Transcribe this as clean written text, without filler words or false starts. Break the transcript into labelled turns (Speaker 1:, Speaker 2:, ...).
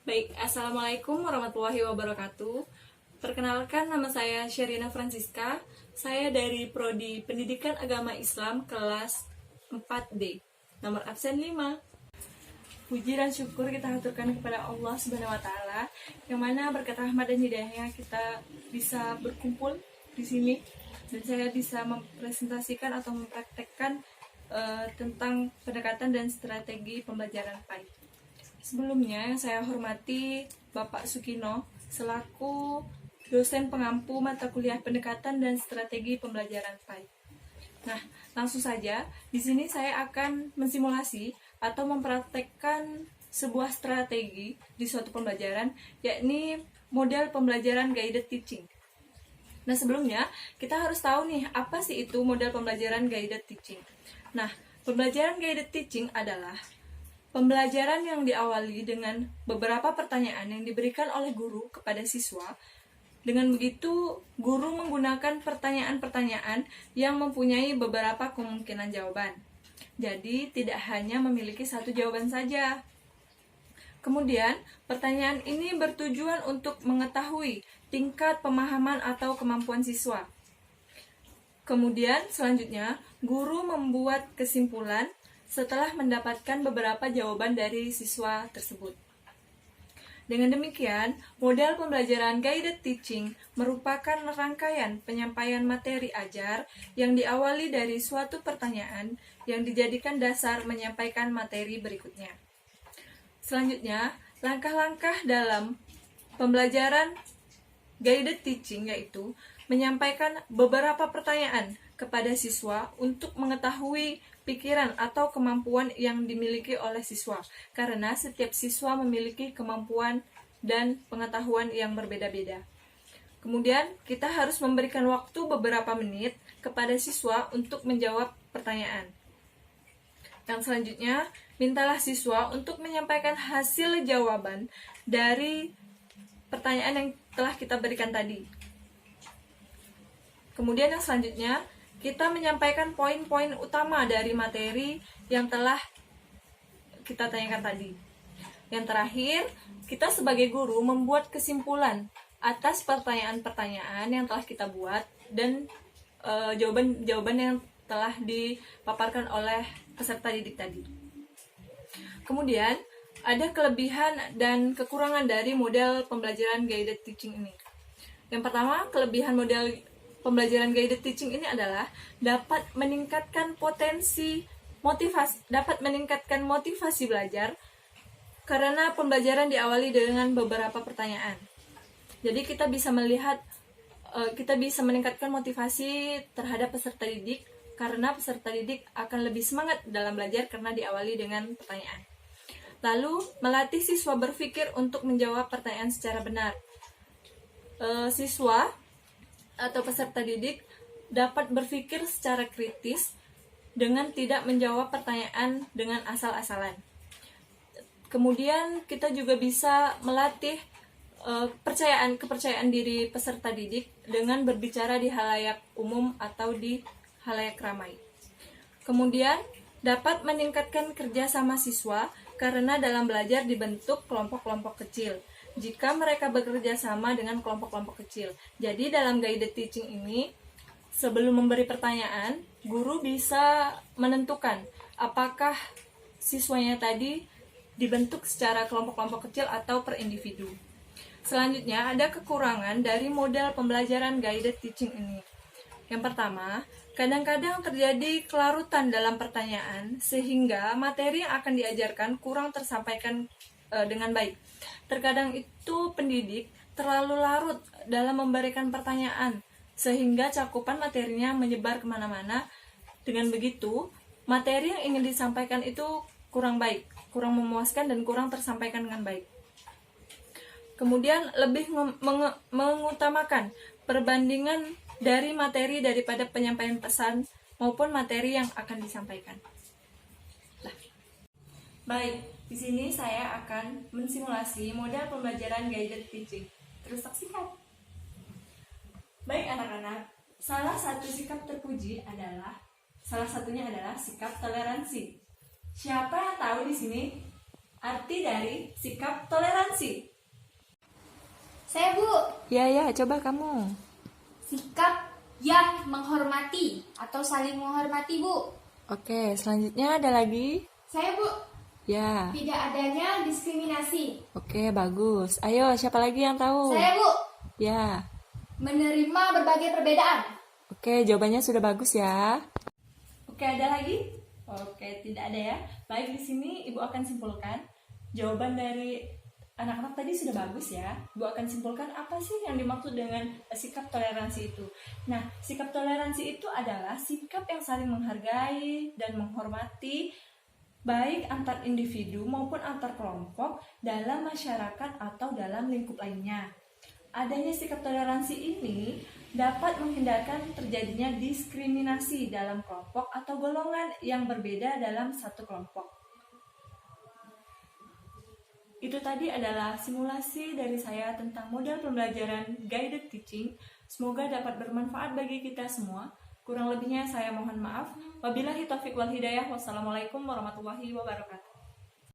Speaker 1: Baik, Assalamualaikum warahmatullahi wabarakatuh. Perkenalkan, nama saya Sherina Francisca. Saya dari Prodi Pendidikan Agama Islam kelas 4D. Nomor absen 5. Puji dan syukur kita haturkan kepada Allah Subhanahu wa taala, yang mana berkat rahmat dan hidayahnya kita bisa berkumpul di sini dan saya bisa mempresentasikan atau mempraktekkan tentang pendekatan dan strategi pembelajaran PAI. Sebelumnya, yang saya hormati Bapak Sukino selaku dosen pengampu mata kuliah pendekatan dan strategi pembelajaran PAI. Nah, langsung saja, di sini saya akan mensimulasi atau mempraktekkan sebuah strategi di suatu pembelajaran, yakni model pembelajaran guided teaching. Nah, sebelumnya kita harus tahu nih, apa sih itu model pembelajaran guided teaching? Nah, pembelajaran guided teaching adalah pembelajaran yang diawali dengan beberapa pertanyaan yang diberikan oleh guru kepada siswa. Dengan begitu, guru menggunakan pertanyaan-pertanyaan yang mempunyai beberapa kemungkinan jawaban. Jadi, tidak hanya memiliki satu jawaban saja. Kemudian, pertanyaan ini bertujuan untuk mengetahui tingkat pemahaman atau kemampuan siswa. Kemudian, selanjutnya, guru membuat kesimpulan setelah mendapatkan beberapa jawaban dari siswa tersebut. Dengan demikian, model pembelajaran guided teaching merupakan rangkaian penyampaian materi ajar yang diawali dari suatu pertanyaan yang dijadikan dasar menyampaikan materi berikutnya. Selanjutnya, langkah-langkah dalam pembelajaran guided teaching yaitu menyampaikan beberapa pertanyaan kepada siswa untuk mengetahui pikiran atau kemampuan yang dimiliki oleh siswa, karena setiap siswa memiliki kemampuan dan pengetahuan yang berbeda-beda. Kemudian, kita harus memberikan waktu beberapa menit kepada siswa untuk menjawab pertanyaan. Yang selanjutnya, mintalah siswa untuk menyampaikan hasil jawaban dari pertanyaan yang telah kita berikan tadi. Kemudian yang selanjutnya, kita menyampaikan poin-poin utama dari materi yang telah kita tanyakan tadi. Yang terakhir, kita sebagai guru membuat kesimpulan atas pertanyaan-pertanyaan yang telah kita buat dan jawaban-jawaban yang telah dipaparkan oleh peserta didik tadi. Kemudian, ada kelebihan dan kekurangan dari model pembelajaran guided teaching ini. Yang pertama, kelebihan model pembelajaran guided teaching ini adalah dapat meningkatkan motivasi belajar karena pembelajaran diawali dengan beberapa pertanyaan. Jadi kita bisa meningkatkan motivasi terhadap peserta didik karena peserta didik akan lebih semangat dalam belajar karena diawali dengan pertanyaan. Lalu, melatih siswa berpikir untuk menjawab pertanyaan secara benar. Siswa atau peserta didik dapat berpikir secara kritis dengan tidak menjawab pertanyaan dengan asal-asalan. Kemudian kita juga bisa melatih kepercayaan diri peserta didik dengan berbicara di halayak umum atau di halayak ramai. Kemudian dapat meningkatkan kerjasama siswa karena dalam belajar dibentuk kelompok-kelompok kecil jika mereka bekerja sama dengan kelompok-kelompok kecil. Jadi dalam guided teaching ini, sebelum memberi pertanyaan, guru bisa menentukan apakah siswanya tadi dibentuk secara kelompok-kelompok kecil atau per individu. Selanjutnya, ada kekurangan dari model pembelajaran guided teaching ini. Yang pertama, kadang-kadang terjadi kelarutan dalam pertanyaan sehingga materi yang akan diajarkan kurang tersampaikan dengan baik. Terkadang itu pendidik terlalu larut dalam memberikan pertanyaan sehingga cakupan materinya menyebar kemana-mana. Dengan begitu, materi yang ingin disampaikan itu kurang baik, kurang memuaskan dan kurang tersampaikan dengan baik. Kemudian lebih mengutamakan perbandingan dari materi daripada penyampaian pesan maupun materi yang akan disampaikan. Baik, di sini saya akan mensimulasi model pembelajaran guided teaching. Terus saksikan. Baik anak-anak, salah satunya adalah sikap toleransi. Siapa yang tahu di sini Arti dari sikap toleransi.
Speaker 2: Saya, Bu.
Speaker 1: Ya, coba kamu.
Speaker 2: Sikap yang menghormati atau saling menghormati, Bu.
Speaker 1: Oke, selanjutnya ada lagi?
Speaker 2: Saya, Bu.
Speaker 1: Ya.
Speaker 2: Tidak adanya diskriminasi.
Speaker 1: Oke, bagus. Ayo, siapa lagi yang tahu?
Speaker 2: Saya, Bu.
Speaker 1: Ya.
Speaker 2: Menerima berbagai perbedaan.
Speaker 1: Oke, jawabannya sudah bagus ya. Oke, ada lagi? Oke, tidak ada ya. Baik, di sini Ibu akan simpulkan. Jawaban dari anak-anak tadi sudah bagus ya. Ibu akan simpulkan apa sih yang dimaksud dengan sikap toleransi itu. Nah, sikap toleransi itu adalah sikap yang saling menghargai dan menghormati baik antar individu maupun antar kelompok dalam masyarakat atau dalam lingkup lainnya. Adanya sikap toleransi ini dapat menghindarkan terjadinya diskriminasi dalam kelompok atau golongan yang berbeda dalam satu kelompok. Itu tadi adalah simulasi dari saya tentang model pembelajaran guided teaching. Semoga dapat bermanfaat bagi kita semua. Kurang lebihnya saya mohon maaf. Wabillahi taufiq wal hidayah. Wassalamualaikum warahmatullahi wabarakatuh.